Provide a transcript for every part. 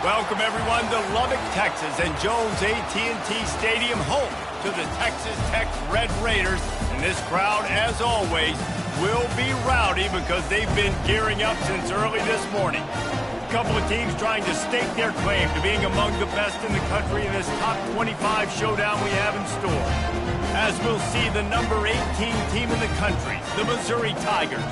Welcome, everyone, to Lubbock, Texas, and Jones AT&T Stadium, home to the Texas Tech Red Raiders. And this crowd, as always, will be rowdy because they've been gearing up since early this morning. A couple of teams trying to stake their claim to being among the best in the country in this top 25 showdown we have in store. As we'll see the number 18 team in the country, the Missouri Tigers,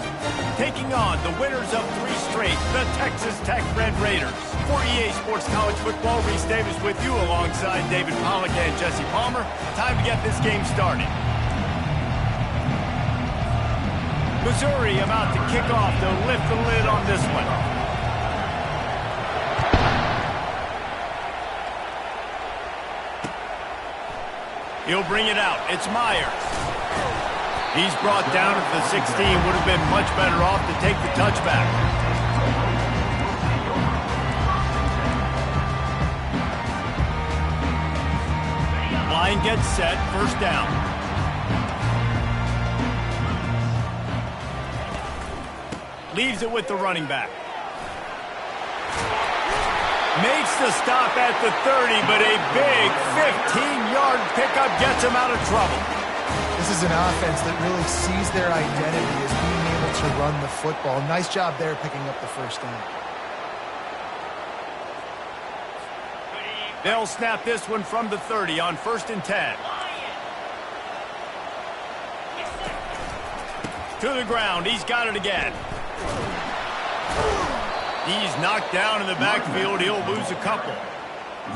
taking on the winners of 3 straight, the Texas Tech Red Raiders. For EA Sports College Football, Reese Davis with you alongside David Pollack and Jesse Palmer. Time to get this game started. Missouri about to kick off to lift the lid on this one. He'll bring it out. It's Myers. He's brought down at the 16. Would have been much better off to take the touchback. Line gets set. First down. Leaves it with the running back. Makes the stop at the 30, but a big 15-yard pickup gets him out of trouble. This is an offense that really sees their identity as being able to run the football. Nice job there picking up the first down. They'll snap this one from the 30 on 1st and 10. To the ground. He's got it again. He's knocked down in the backfield. He'll lose a couple.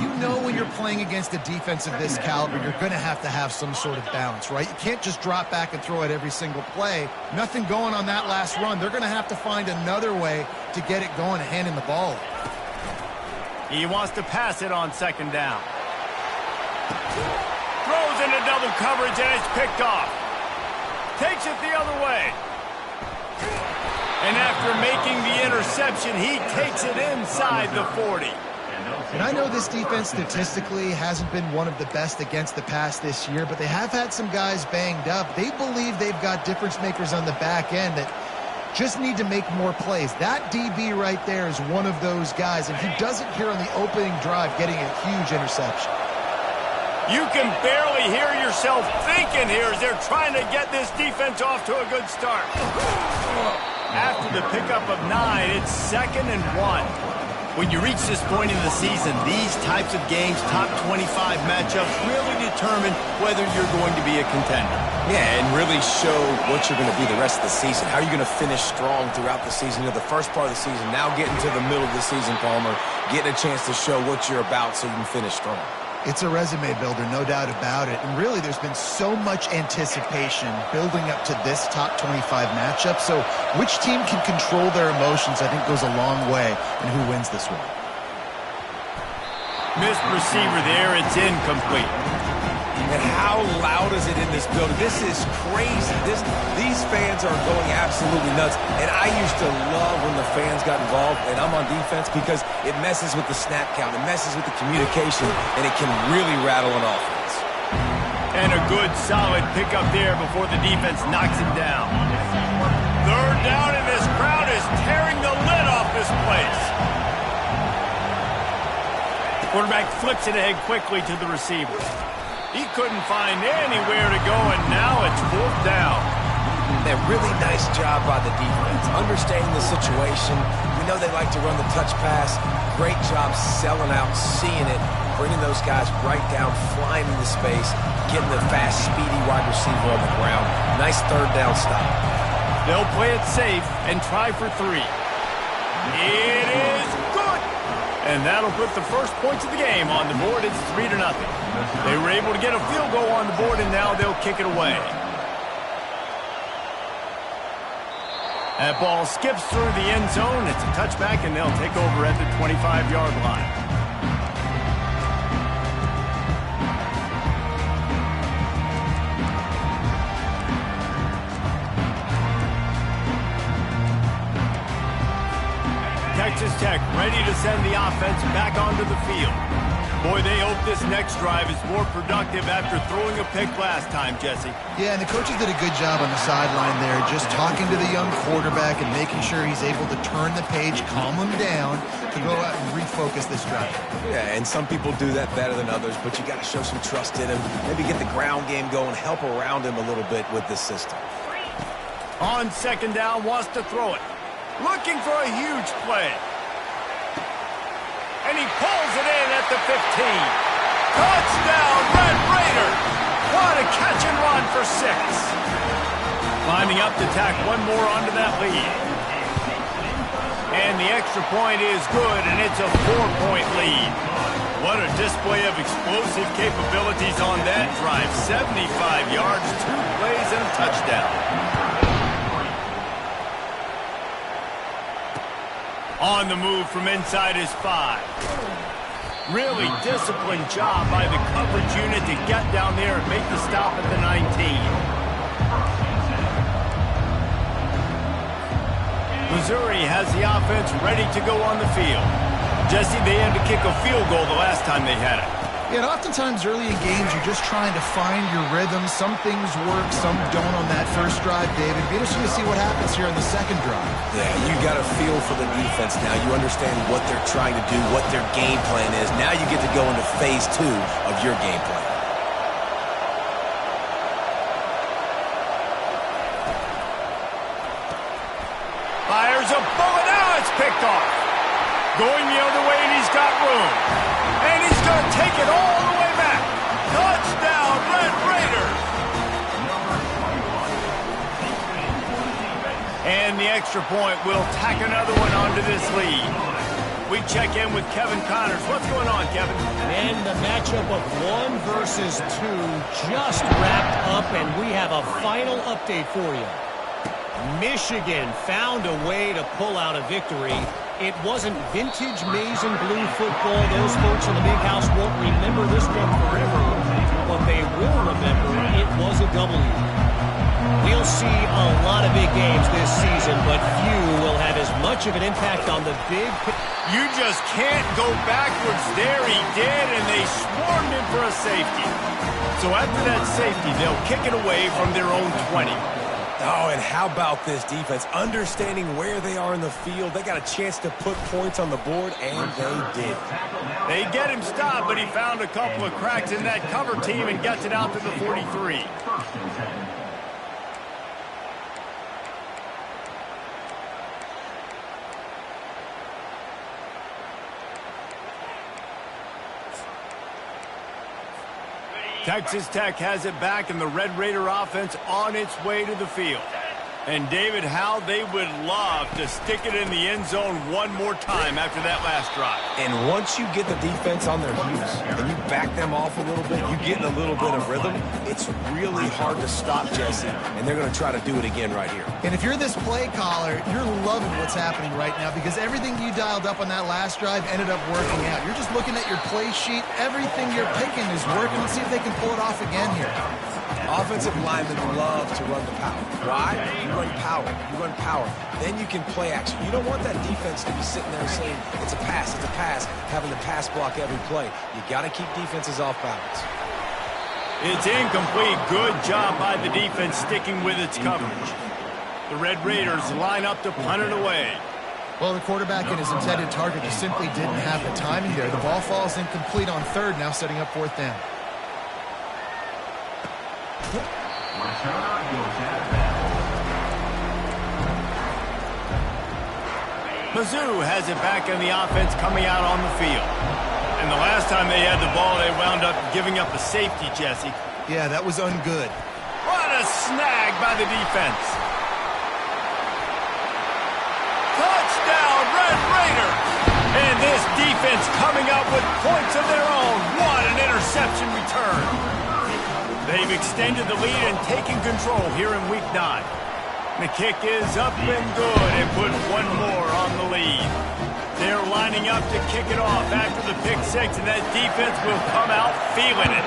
You know when you're playing against a defense of this caliber, you're going to have some sort of balance, right? You can't just drop back and throw it every single play. Nothing going on that last run. They're going to have to find another way to get it going and handing the ball. He wants to pass it on 2nd down. Throws into double coverage, and it's picked off. Takes it the other way. And after making the interception, he takes it inside the 40. And I know this defense statistically hasn't been one of the best against the pass this year, but they have had some guys banged up. They believe they've got difference makers on the back end that just need to make more plays. That DB right there is one of those guys, and he does it here on the opening drive, getting a huge interception. You can barely hear yourself thinking here as they're trying to get this defense off to a good start. After the pickup of 9, it's 2nd and 1. When you reach this point in the season, these types of games, top 25 matchups, really determine whether you're going to be a contender. Yeah, and really show what you're going to be the rest of the season. How are you going to finish strong throughout the season? You know, the first part of the season, now getting to the middle of the season, Palmer, getting a chance to show what you're about so you can finish strong. It's a resume builder, no doubt about it. And really, there's been so much anticipation building up to this top 25 matchup. So which team can control their emotions, I think, goes a long way in who wins this one. Missed receiver there. It's incomplete. And how loud is it in this building? This is crazy. These fans are going absolutely nuts. And I used to love when the fans got involved, and I'm on defense, because it messes with the snap count. It messes with the communication, and it can really rattle an offense. And a good, solid pickup there before the defense knocks him down. 3rd down, and this crowd is tearing the lid off this place. Quarterback flips it ahead quickly to the receiver. He couldn't find anywhere to go, and now it's 4th down. A really nice job by the defense, understanding the situation. We know they like to run the touch pass. Great job selling out, seeing it, bringing those guys right down, flying into space, getting the fast, speedy wide receiver on the ground. Nice 3rd down stop. They'll play it safe and try for 3. It is good. And that'll put the first points of the game on the board. It's 3-0. They were able to get a field goal on the board, and now they'll kick it away. That ball skips through the end zone. It's a touchback, and they'll take over at the 25-yard line. Texas Tech ready to send the offense back onto the field. Boy, they hope this next drive is more productive after throwing a pick last time, Jesse. Yeah, and the coaches did a good job on the sideline there, just talking to the young quarterback and making sure he's able to turn the page, calm him down, to go out and refocus this drive. Yeah, and some people do that better than others, but you got to show some trust in him. Maybe get the ground game going, help around him a little bit with this system. On second down, wants to throw it. Looking for a huge play. And he pulls it in at the 15. Touchdown, Red Raider! What a catch and run for 6. Lining up to tack one more onto that lead. And the extra point is good, and it's a 4-point lead. What a display of explosive capabilities on that drive. 75 yards, 2 plays, and a touchdown. On the move from inside his 5. Really disciplined job by the coverage unit to get down there and make the stop at the 19. Missouri has the offense ready to go on the field. Jesse, they had to kick a field goal the last time they had it. Yeah, and oftentimes early in games, you're just trying to find your rhythm. Some things work, some don't on that first drive, David. It'd be interesting to see what happens here on the second drive. Yeah, you got a feel for the defense now. You understand what they're trying to do, what their game plan is. Now you get to go into phase 2 of your game plan. Fires a bullet. Now it's picked off. Going the other way, and he's got room. And he's going to take it all the way back. Touchdown, Red Raiders. And the extra point will tack another one onto this lead. We check in with Kevin Connors. What's going on, Kevin? And the matchup of 1 versus 2 just wrapped up, and we have a final update for you. Michigan found a way to pull out a victory. It wasn't vintage maize and blue football. Those folks in the big house won't remember this one forever. What they will remember, it was a W. We'll see a lot of big games this season, but few will have as much of an impact on the big. You just can't go backwards there. He did, and they swarmed him for a safety. So after that safety, they'll kick it away from their own 20. Oh, and how about this defense? Understanding where they are in the field. They got a chance to put points on the board, and they did. They get him stopped, but he found a couple of cracks in that cover team and gets it out to the 43. Texas Tech has it back, and the Red Raider offense on its way to the field. And, David, how they would love to stick it in the end zone one more time after that last drive. And once you get the defense on their heels and you back them off a little bit, you get in a little bit of rhythm, it's really hard to stop, Jesse, and they're going to try to do it again right here. And if you're this play caller, you're loving what's happening right now because everything you dialed up on that last drive ended up working out. You're just looking at your play sheet. Everything you're picking is working. Let's see if they can pull it off again here. Offensive linemen love to run the power. Why? You run power. You run power. Then you can play action. You don't want that defense to be sitting there saying, it's a pass, having to pass block every play. You got to keep defenses off balance. It's incomplete. Good job by the defense sticking with its coverage. The Red Raiders line up to punt it away. Well, the quarterback and his intended target just simply didn't have the timing there. The ball falls incomplete on third, now setting up 4th down. Mizzou has it back in the offense coming out on the field. And the last time they had the ball, they wound up giving up a safety, Jesse. Yeah, that was ungood. What a snag by the defense. Touchdown, Red Raiders! And this defense coming up with points of their own. What an interception return. They've extended the lead and taken control here in Week 9. The kick is up and good and put one more on the lead. They're lining up to kick it off after the pick 6, and that defense will come out feeling it.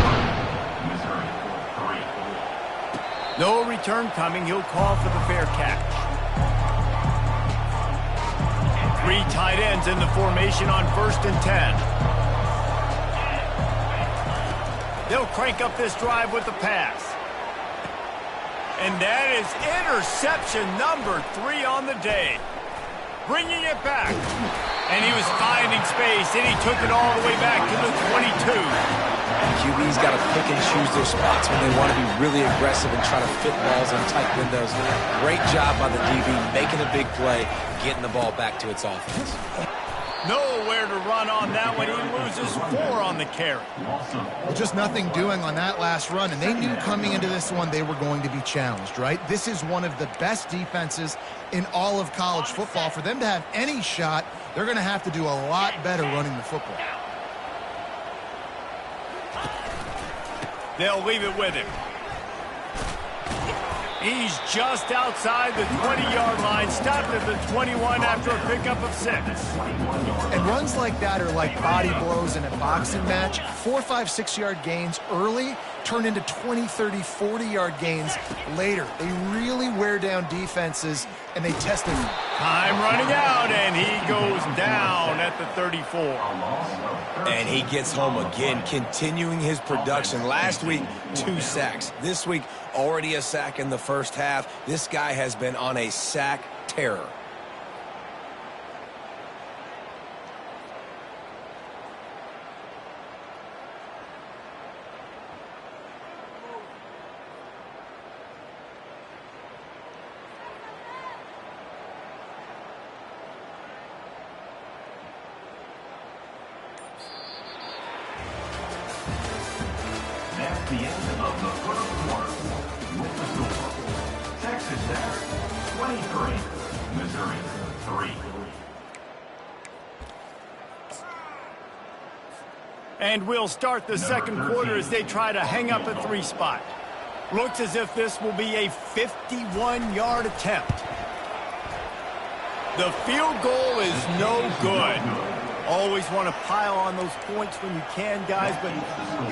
No return coming. He'll call for the fair catch. 3 tight ends in the formation on 1st and 10. They'll crank up this drive with the pass. And that is interception number 3 on the day. Bringing it back. And he was finding space, and he took it all the way back to the 22. QB's got to pick and choose their spots when they want to be really aggressive and try to fit balls in tight windows. Great job by the DB, making a big play, getting the ball back to its offense. Nowhere to run on that one. He loses 4 on the carry. Well, just nothing doing on that last run, and they knew coming into this one they were going to be challenged, right? This is one of the best defenses in all of college football. For them to have any shot, they're going to have to do a lot better running the football. They'll leave it with him. He's just outside the 20-yard line, stopped at the 21 after a pickup of 6. And runs like that are like body blows in a boxing match. 4, 5, 6-yard gains early turn into 20, 30, 40-yard gains later. They really wear down defenses, and they test it. Time running out, and he goes down at the 34. And he gets home again, continuing his production. Last week, 2 sacks. This week, already a sack in the first half. This guy has been on a sack terror. The end of the first quarter. With the score, Texas Tech 23, Missouri 3. And we'll start the second quarter as they try to hang up a 3 spot. Looks as if this will be a 51-yard attempt. The field goal is no good. Always want to pile on those points when you can, guys, but you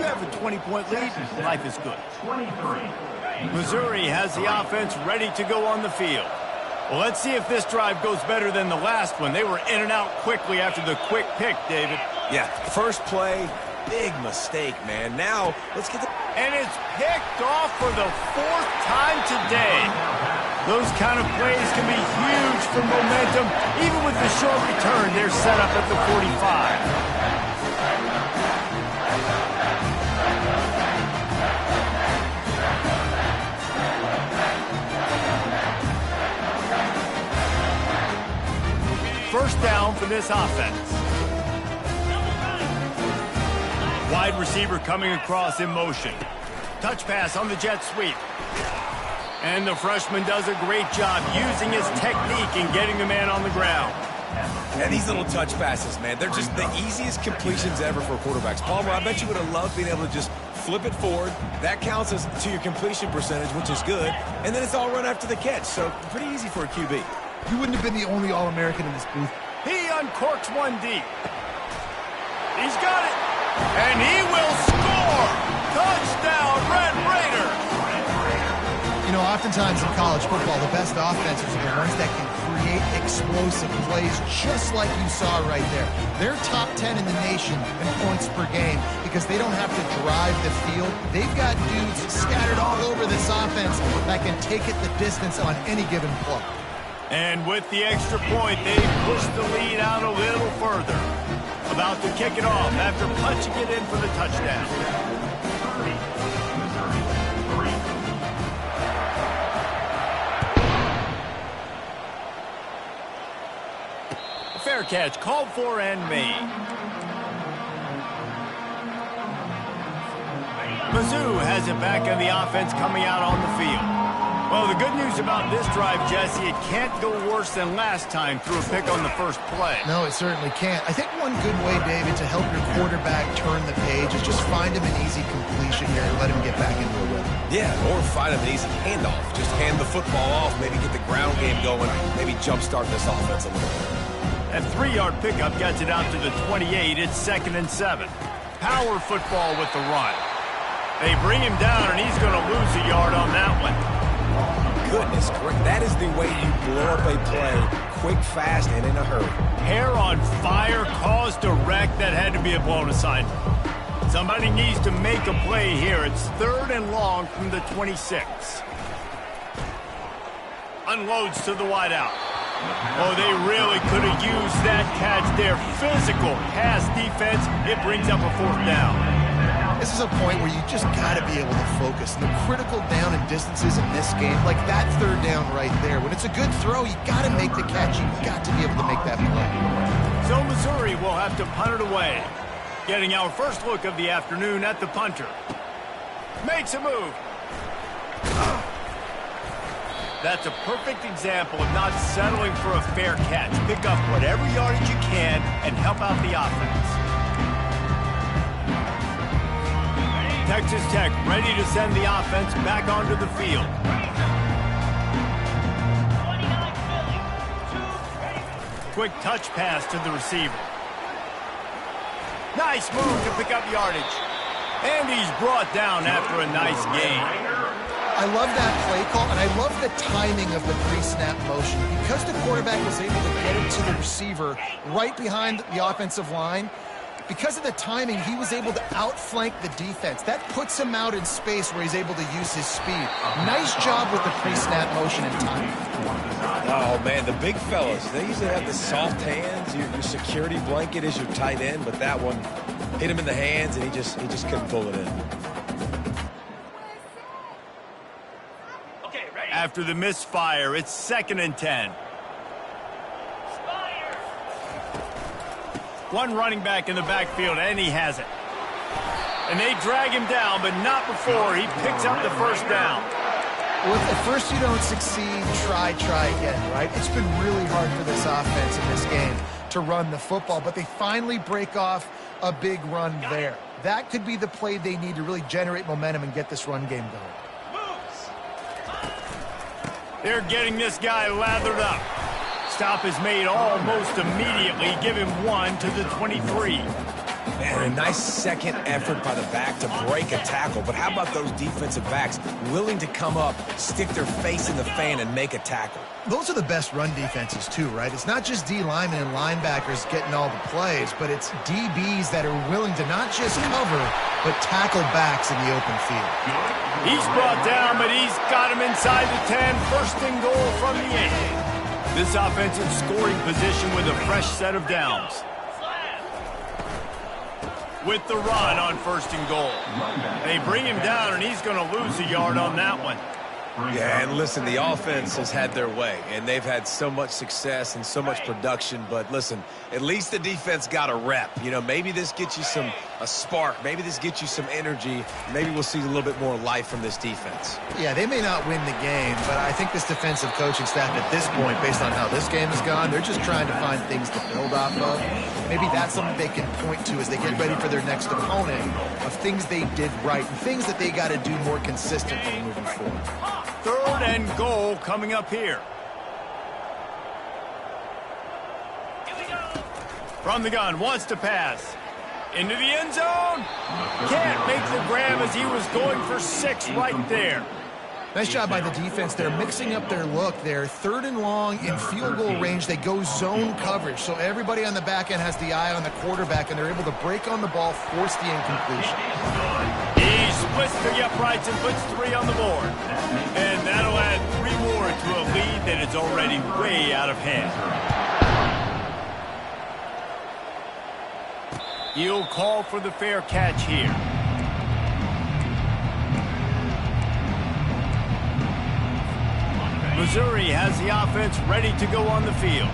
have a 20-point lead, life is good. 23. Missouri has the offense ready to go on the field. Well, let's see if this drive goes better than the last one. They were in and out quickly after the quick pick, David. Yeah, first play, big mistake, man. Now, let's get the... And it's picked off for the 4th time today. Those kind of plays can be huge for momentum. Even with the short return, they're set up at the 45. First down for this offense. Wide receiver coming across in motion. Touch pass on the jet sweep. And the freshman does a great job using his technique and getting the man on the ground. And these little touch passes, man, they're just the easiest completions ever for quarterbacks. Palmer, I bet you would have loved being able to just flip it forward. That counts as to your completion percentage, which is good. And then it's all run after the catch, so pretty easy for a QB. You wouldn't have been the only All-American in this booth. He uncorks one deep. He's got it. And he will score! Touchdown, Red Raiders! You know, oftentimes in college football, the best offenses are the ones that can create explosive plays just like you saw right there. They're top 10 in the nation in points per game because they don't have to drive the field. They've got dudes scattered all over this offense that can take it the distance on any given play. And with the extra point, they push the lead out a little further. About to kick it off after punching it in for the touchdown. Fair catch, called for and made. Mizzou has it back on the offense coming out on the field. Well, the good news about this drive, Jesse, it can't go worse than last time through a pick on the first play. No, it certainly can't. I think one good way, David, to help your quarterback turn the page is just find him an easy completion here and let him get back into a rhythm. Yeah, or find him an easy handoff. Just hand the football off, maybe get the ground game going, maybe jumpstart this offense a little bit. That 3-yard pickup gets it out to the 28. It's 2nd and 7. Power football with the run. They bring him down, and he's going to lose a yard on that one. Goodness, that is the way you blow up a play, quick, fast, and in a hurry. Hair on fire, caused a wreck that had to be a blown assignment. Somebody needs to make a play here. It's 3rd and long from the 26. Unloads to the wideout. Oh, they really could have used that catch there. Physical pass defense. It brings up a 4th down. This is a point where you just got to be able to focus. And the critical down and distances in this game, like that 3rd down right there, when it's a good throw, you got to make the catch. You've got to be able to make that play. So Missouri will have to punt it away. Getting our first look of the afternoon at the punter. Makes a move. That's a perfect example of not settling for a fair catch. Pick up whatever yardage you can and help out the offense. Texas Tech ready to send the offense back onto the field. Quick touch pass to the receiver. Nice move to pick up yardage. And he's brought down after a nice gain. I love that play call, and I love the timing of the pre-snap motion. Because the quarterback was able to get it to the receiver right behind the offensive line, because of the timing, he was able to outflank the defense. That puts him out in space where he's able to use his speed. Nice job with the pre-snap motion and timing. Oh, man, the big fellas, they usually have the soft hands. Your security blanket is your tight end, but that one hit him in the hands, and he just couldn't pull it in. After the misfire, it's 2nd and 10. One running back in the backfield, and he has it. And they drag him down, but not before he picks up the 1st down. Well, if at first you don't succeed, try again, right? It's been really hard for this offense in this game to run the football, but they finally break off a big run there. That could be the play they need to really generate momentum and get this run game going. They're getting this guy lathered up. Stop is made almost immediately. Give him 1 to the 23. Man, a nice second effort by the back to break a tackle. But how about those defensive backs willing to come up, stick their face in the fan, and make a tackle? Those are the best run defenses too, right? It's not just D linemen and linebackers getting all the plays, but it's DBs that are willing to not just cover, but tackle backs in the open field. He's brought down, but he's got him inside the 10. 1st and goal from the 8. This offensive scoring position with a fresh set of downs. With the run on 1st and goal. They bring him down, and he's going to lose a yard on that one. Yeah, and listen, the offense has had their way, and they've had so much success and so much production. But listen, at least the defense got a rep. You know, maybe this gets you a spark. Maybe this gets you some energy. Maybe we'll see a little bit more life from this defense. Yeah, they may not win the game, but I think this defensive coaching staff at this point, based on how this game has gone, they're just trying to find things to build off of. Maybe that's something they can point to as they get ready for their next opponent of things they did right and things that they got to do more consistently moving forward. 3rd and goal coming up here. From the gun, wants to pass. Into the end zone. Can't make the grab as he was going for 6 right there. Nice job by the defense. They're mixing up their look. They're 3rd and long in field goal range. They go zone coverage. So everybody on the back end has the eye on the quarterback, and they're able to break on the ball, force the incompletion. He splits the uprights and puts 3 on the board. And that'll add 3 more to a lead that is already way out of hand. He'll call for the fair catch here. Missouri has the offense ready to go on the field.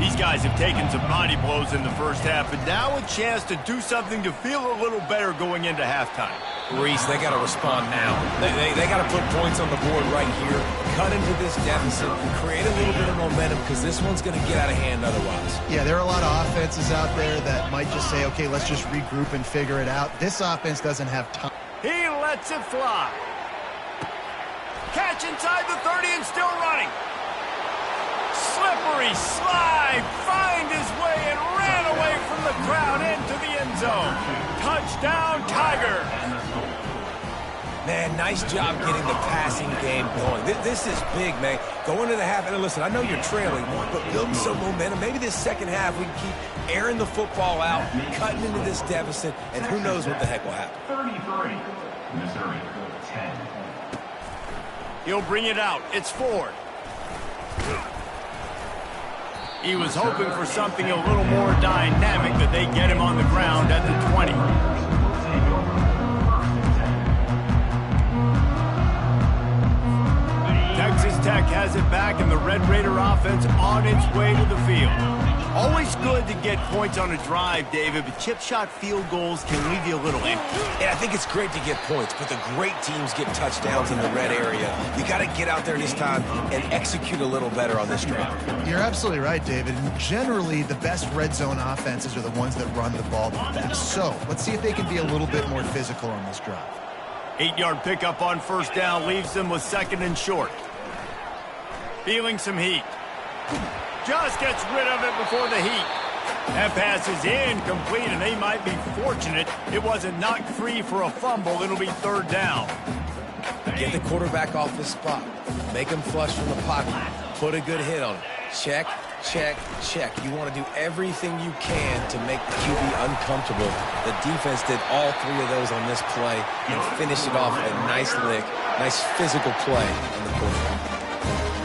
These guys have taken some body blows in the first half, and now a chance to do something to feel a little better going into halftime. Reese, they got to respond now. They got to put points on the board right here, cut into this deficit, and create a little bit of momentum because this one's going to get out of hand otherwise. Yeah, there are a lot of offenses out there that might just say, okay, let's just regroup and figure it out. This offense doesn't have time. He lets it fly. Catch inside the 30 and still running. Slippery slide, find his way and ran away from the crowd into the end zone. Touchdown, Tiger. Man, nice job getting the passing game going. This is big, man. Go into the half, and listen, I know you're trailing, but building some momentum. Maybe this second half we can keep airing the football out, cutting into this deficit, and who knows what the heck will happen. 33, Missouri, 10. He'll bring it out. It's Ford. He was hoping for something a little more dynamic, but they get him on the ground at the 20. Texas Tech has it back, and the Red Raider offense on its way to the field. Always good to get points on a drive, David, but chip shot field goals can leave you a little empty. Yeah, I think it's great to get points, but the great teams get touchdowns in the red area. You got to get out there this time and execute a little better on this drive. You're absolutely right, David. And generally, the best red zone offenses are the ones that run the ball the best. So let's see if they can be a little bit more physical on this drive. 8-yard pickup on first down leaves them with 2nd and short. Feeling some heat. Just gets rid of it before the heat. That pass is incomplete, and they might be fortunate it wasn't knocked free for a fumble. It'll be 3rd down. Get the quarterback off his spot. Make him flush from the pocket. Put a good hit on him. Check, check, check. You want to do everything you can to make the QB uncomfortable. The defense did all 3 of those on this play and finished it off with a nice lick, nice physical play on the quarterback.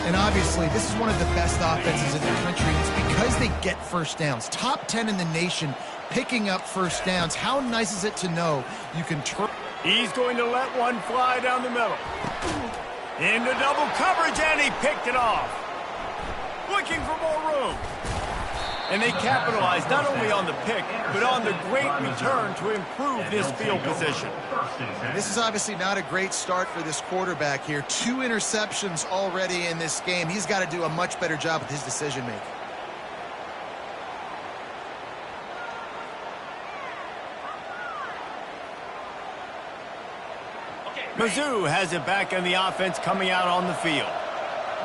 And obviously, this is one of the best offenses in the country. It's because they get first downs. Top 10 in the nation picking up first downs. How nice is it to know you can turn? He's going to let one fly down the middle. Into double coverage, and he picked it off. Looking for more room. And they capitalized not only on the pick, but on the great return to improve this field position. This is obviously not a great start for this quarterback here. 2 interceptions already in this game. He's got to do a much better job with his decision-making. Mizzou has it back on the offense coming out on the field.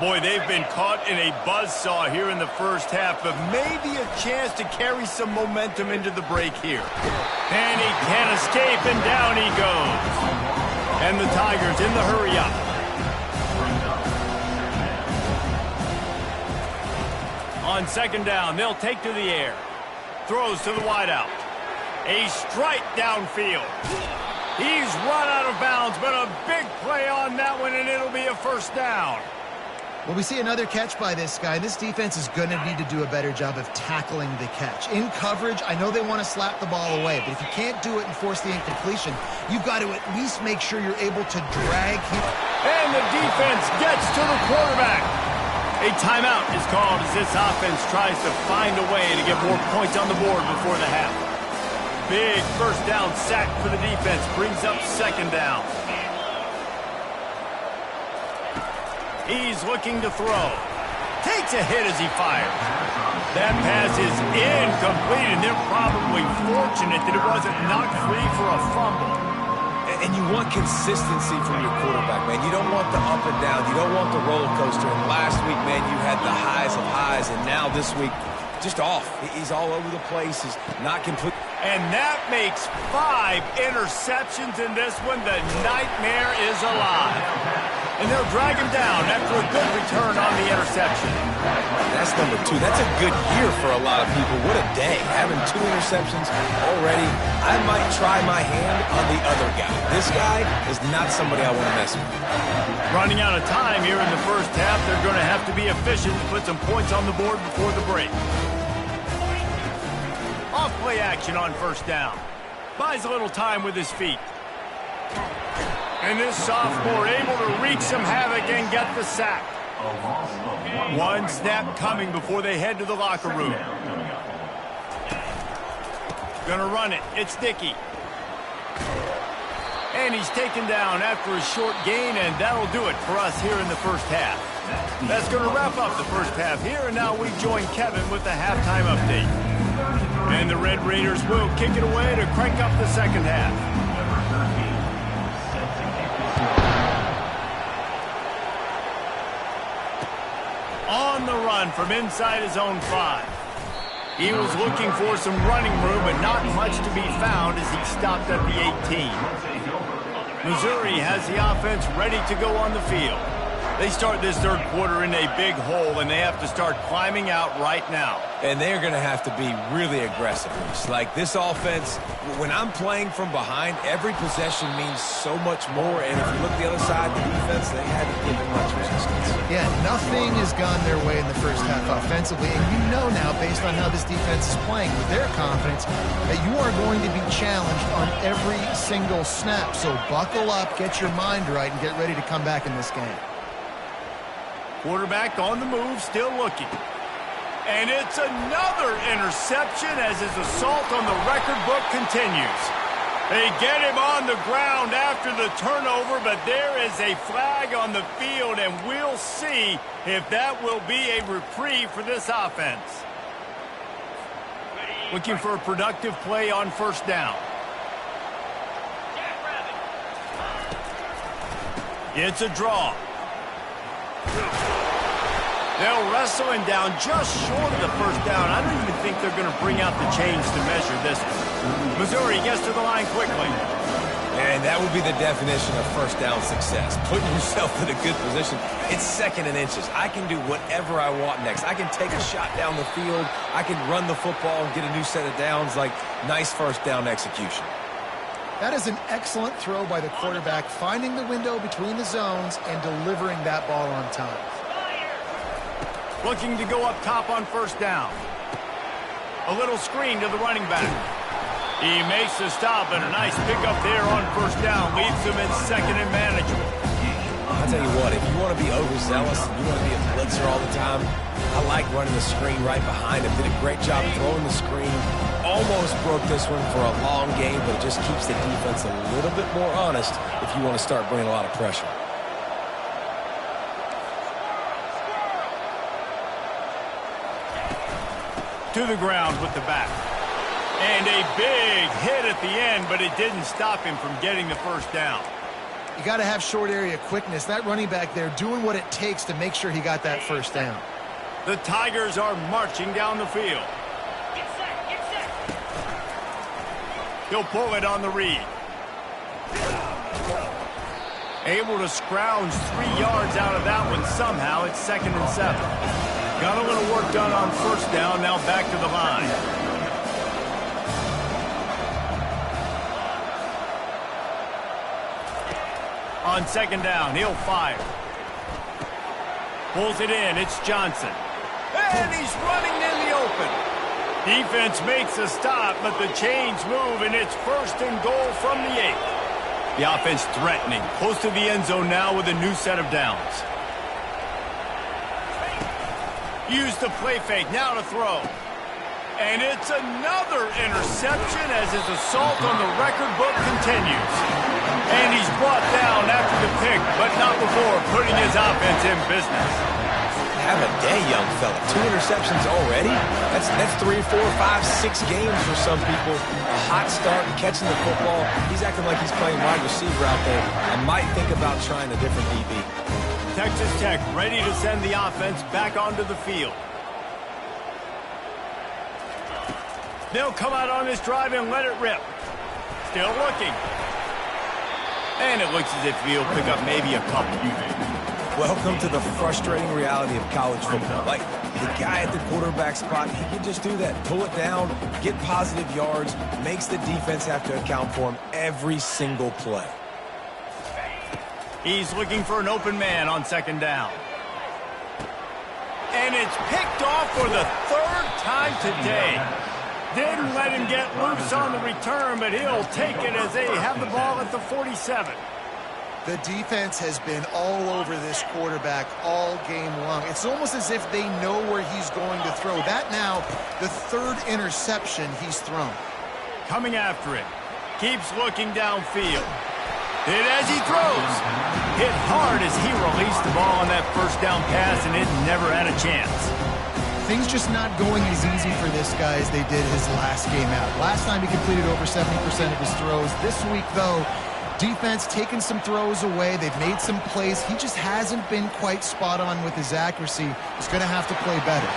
Boy, they've been caught in a buzzsaw here in the first half, but maybe a chance to carry some momentum into the break here. And he can't escape, and down he goes. And the Tigers in the hurry up. On 2nd down, they'll take to the air. Throws to the wideout. A strike downfield. He's run out of bounds, but a big play on that one, and it'll be a 1st down. Well, we see another catch by this guy. This defense is going to need to do a better job of tackling the catch. In coverage, I know they want to slap the ball away, but if you can't do it and force the incompletion, you've got to at least make sure you're able to drag him. And the defense gets to the quarterback. A timeout is called as this offense tries to find a way to get more points on the board before the half. Big 1st down sack for the defense brings up 2nd down. He's looking to throw. Takes a hit as he fires. That pass is incomplete, and they're probably fortunate that it wasn't knocked free for a fumble. And you want consistency from your quarterback, man. You don't want the up and down. You don't want the roller coaster. And last week, man, you had the highs of highs, and now this week, just off. He's all over the place. He's not complete. And that makes 5 interceptions in this one. The nightmare is alive. And they'll drag him down after a good return on the interception. That's number 2. That's a good year for a lot of people. What a day. Having 2 interceptions already. I might try my hand on the other guy. This guy is not somebody I want to mess with. Running out of time here in the first half. They're going to have to be efficient to put some points on the board before the break. Off play action on 1st down. Buys a little time with his feet. And this sophomore able to wreak some havoc and get the sack. 1 snap coming before they head to the locker room. Gonna run it. It's Dickey. And he's taken down after a short gain, and that'll do it for us here in the first half. That's gonna wrap up the first half here, and now we join Kevin with the halftime update. And the Red Raiders will kick it away to crank up the second half. On the run from inside his own 5. He was looking for some running room, but not much to be found as he stopped at the 18. Missouri has the offense ready to go on the field. They start this third quarter in a big hole, and they have to start climbing out right now. And they're going to have to be really aggressive. Like this offense, when I'm playing from behind, every possession means so much more. And if you look at the other side, the defense, they haven't given much resistance. Yeah, nothing has gone their way in the first half offensively. And you know now, based on how this defense is playing with their confidence, that you are going to be challenged on every single snap. So buckle up, get your mind right, and get ready to come back in this game. Quarterback on the move, still looking. And it's another interception as his assault on the record book continues. They get him on the ground after the turnover, but there is a flag on the field, and we'll see if that will be a reprieve for this offense. Looking for a productive play on first down. It's a draw. They'll wrestle him down just short of the first down. I don't even think they're going to bring out the chains to measure this one. Missouri gets to the line quickly. And that would be the definition of first down success. Putting yourself in a good position. It's 2nd and inches. I can do whatever I want next. I can take a shot down the field. I can run the football and get a new set of downs. Like, nice first down execution. That is an excellent throw by the quarterback, finding the window between the zones and delivering that ball on time. Looking to go up top on first down. A little screen to the running back. He makes the stop, and a nice pickup there on first down. Leaves him in 2nd and manageable. I'll tell you what, if you want to be overzealous and you want to be a blitzer all the time, I like running the screen right behind him. Did a great job throwing the screen. Almost broke this one for a long game, but it just keeps the defense a little bit more honest if you want to start bringing a lot of pressure. To the ground with the back. And a big hit at the end, but it didn't stop him from getting the first down. You got to have short area quickness. That running back there doing what it takes to make sure he got that first down. The Tigers are marching down the field. He'll pull it on the read. Able to scrounge 3 yards out of that one somehow. It's 2nd and 7. Got a little work done on first down. Now back to the line. On 2nd down, he'll fire. Pulls it in. It's Johnson. And he's running in the open. Defense makes a stop, but the chains move, and it's 1st and goal from the 8. The offense threatening. Close to the end zone now with a new set of downs. Use the play fake. Now to throw. And it's another interception as his assault on the record book continues. And he's brought down after the pick, but not before putting his offense in business. Have a day, young fella. 2 interceptions already? That's 3, 4, 5, 6 games for some people. A hot start, catching the football. He's acting like he's playing wide receiver out there. I might think about trying a different DB. Texas Tech ready to send the offense back onto the field. They'll come out on this drive and let it rip. Still looking. And it looks as if he'll pick up maybe a couple. Welcome to the frustrating reality of college football. Like, the guy at the quarterback spot, he can just do that. Pull it down, get positive yards, makes the defense have to account for him every single play. He's looking for an open man on 2nd down. And it's picked off for the 3rd time today. Didn't let him get loose on the return, but he'll take it as they have the ball at the 47. The defense has been all over this quarterback all game long. It's almost as if they know where he's going to throw. That now, the 3rd interception he's thrown. Coming after it. Keeps looking downfield. Hit as he throws. Hit hard as he released the ball on that first down pass, and it never had a chance. Things just not going as easy for this guy as they did his last game out. Last time he completed over 70% of his throws. This week, though, defense taking some throws away. They've made some plays. He just hasn't been quite spot on with his accuracy. He's going to have to play better.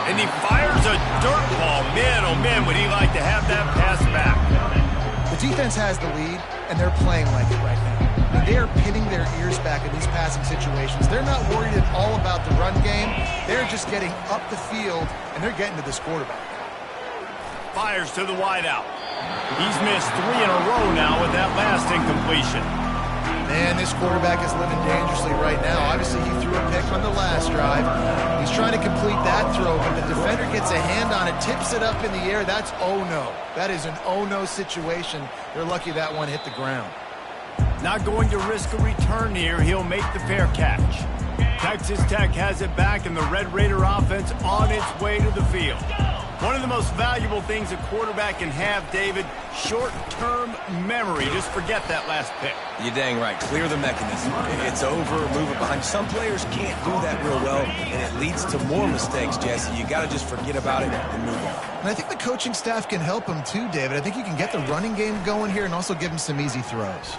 And he fires a dirt ball. Man, oh man, would he like to have that pass back. The defense has the lead, and they're playing like it right now. mean, they are pinning their ears back in these passing situations. They're not worried at all about the run game. They're just getting up the field, and they're getting to this quarterback. Fires to the wideout. He's missed 3 in a row now with that last incompletion. Man, this quarterback is living dangerously right now. Obviously, he threw a pick on the last drive. He's trying to complete that throw, but the defender gets a hand on it, tips it up in the air. That's oh-no. That is an oh-no situation. They're lucky that one hit the ground. Not going to risk a return here. He'll make the fair catch. Texas Tech has it back, and the Red Raider offense on its way to the field. One of the most valuable things a quarterback can have, David, short-term memory. Just forget that last pick. You're dang right. Clear the mechanism. It's over, move it behind. Some players can't do that real well, and it leads to more mistakes, Jesse. You got to just forget about it and move on. And I think the coaching staff can help him too, David. I think you can get the running game going here and also give him some easy throws.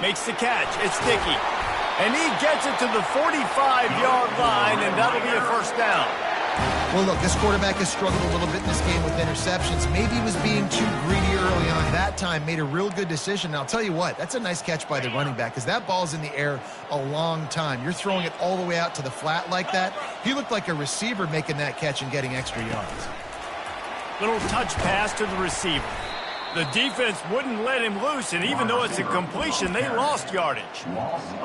Makes the catch. It's Dickey. And he gets it to the 45-yard line, and that'll be a first down. Well, look, this quarterback has struggled a little bit in this game with interceptions. Maybe he was being too greedy early on. That time made a real good decision. And I'll tell you what, that's a nice catch by the running back because that ball's in the air a long time. You're throwing it all the way out to the flat like that. He looked like a receiver making that catch and getting extra yards. Little touch pass to the receiver. The defense wouldn't let him loose, and even though it's a completion, they lost yardage.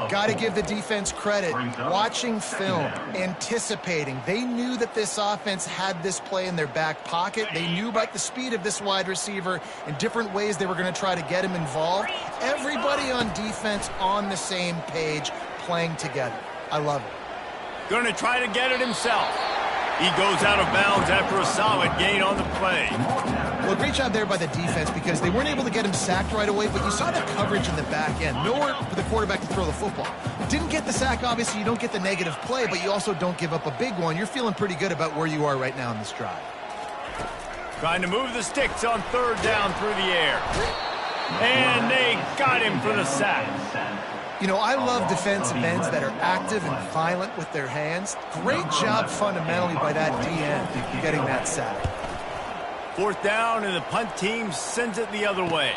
Got to give the defense credit. Watching film, anticipating. They knew that this offense had this play in their back pocket. They knew about the speed of this wide receiver and different ways they were going to try to get him involved. Everybody on defense on the same page, playing together. I love it. Going to try to get it himself. He goes out of bounds after a solid gain on the play. Well, great job there by the defense because they weren't able to get him sacked right away, but you saw the coverage in the back end. Nowhere for the quarterback to throw the football. Didn't get the sack, obviously. You don't get the negative play, but you also don't give up a big one. You're feeling pretty good about where you are right now in this drive. Trying to move the sticks on third down through the air. And they got him for the sack. You know, I love defensive ends that are active and violent with their hands. Great job fundamentally by that DN getting that sack. Fourth down, and the punt team sends it the other way.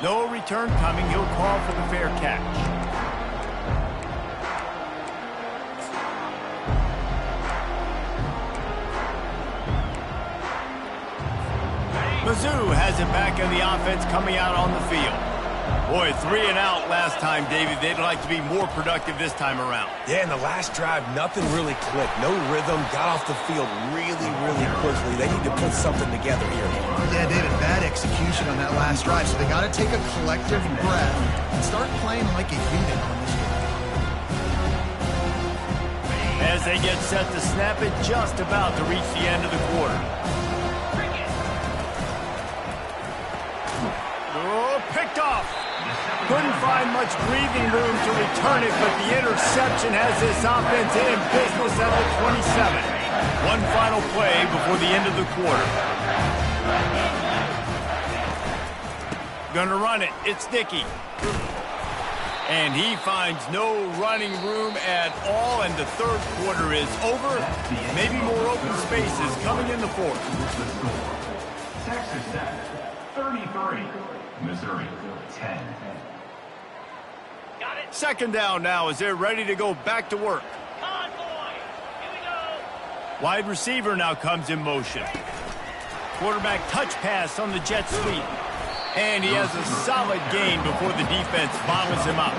No return coming. He'll call for the fair catch. Mizzou has it back in the offense coming out on the field. Boy, 3 and out last time, David. They'd like to be more productive this time around. Yeah, in the last drive, nothing really clicked. No rhythm, got off the field really, really quickly. They need to put something together here. Yeah, David, bad execution on that last drive. So they got to take a collective breath and start playing like a unit on this game. As they get set to snap it, just about to reach the end of the quarter. Oh, picked off. Couldn't find much breathing room to return it, but the interception has this offense in business at the 27. One final play before the end of the quarter. Gonna run it. It's Dickey. And he finds no running room at all, and the third quarter is over. Maybe more open spaces coming in the fourth. Texas Tech, 33. Missouri, 10. Second down now as they're ready to go back to work. Wide receiver now comes in motion. Quarterback touch pass on the jet sweep. And he has a solid gain before the defense bottles him up.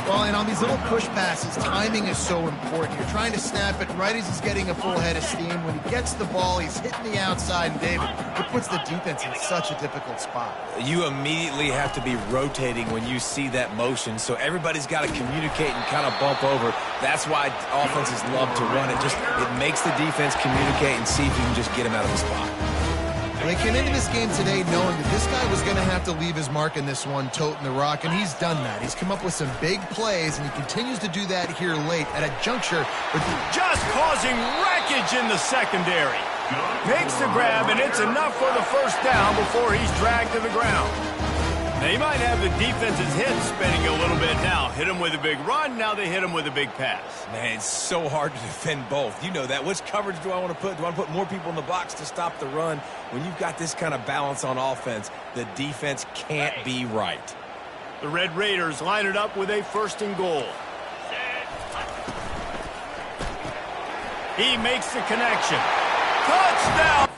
Well, and on these little push passes, timing is so important. You're trying to snap it right as he's getting a full head of steam. When he gets the ball, he's hitting the outside, and David, it puts the defense in such a difficult spot. You immediately have to be rotating when you see that motion, so everybody's got to communicate and kind of bump over. That's why offenses love to run it. It makes the defense communicate and see if you can just get him out of the spot. They came into this game today knowing that this guy was going to have to leave his mark in this one, toting the rock, and he's done that. He's come up with some big plays, and he continues to do that here late at a juncture. Just causing wreckage in the secondary. Makes the grab, and it's enough for the first down before he's dragged to the ground. They might have the defense's head spinning a little bit now. Hit him with a big run, now they hit him with a big pass. Man, it's so hard to defend both. You know that. Which coverage do I want to put? Do I want to put more people in the box to stop the run? When you've got this kind of balance on offense, the defense can't be right. The Red Raiders line it up with a 1st and goal. He makes the connection. Touchdown!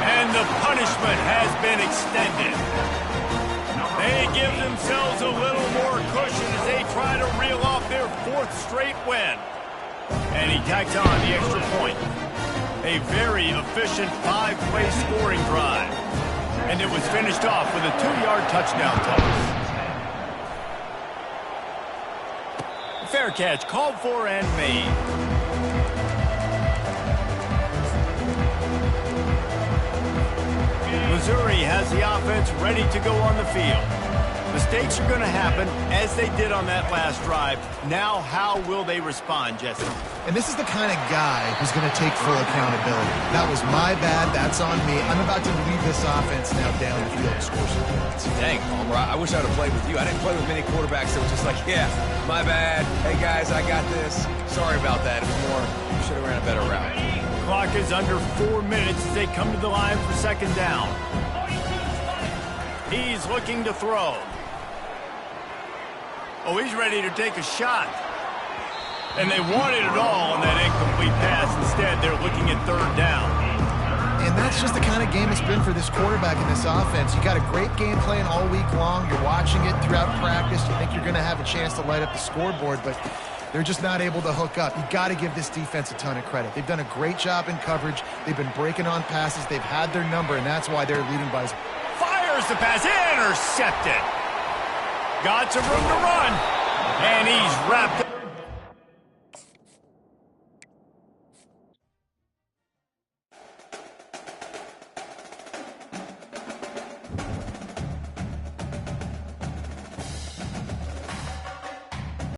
And the punishment has been extended. They give themselves a little more cushion as they try to reel off their 4th straight win. And he tacks on the extra point. A very efficient 5-play scoring drive. And it was finished off with a 2-yard touchdown toss. Fair catch called for and made. Missouri has the offense ready to go on the field. Mistakes are going to happen, as they did on that last drive. Now, how will they respond, Jesse? And this is the kind of guy who's going to take full accountability. That was my bad. That's on me. I'm about to lead this offense now down the field and score some points. Dang, Palmer, I wish I would have played with you. I didn't play with many quarterbacks that were just like, yeah, my bad. Hey, guys, I got this. Sorry about that. It was more, you should have ran a better route. Clock is under 4 minutes as they come to the line for 2nd down. He's looking to throw. Oh, he's ready to take a shot. And they wanted it all on that incomplete pass. Instead, they're looking at 3rd down. And that's just the kind of game it's been for this quarterback in this offense. You got a great game plan all week long. You're watching it throughout practice. You think you're going to have a chance to light up the scoreboard, but they're just not able to hook up. You got to give this defense a ton of credit. They've done a great job in coverage. They've been breaking on passes. They've had their number, and that's why they're leading by... Fires the pass, intercepted. Got some room to run, and he's wrapped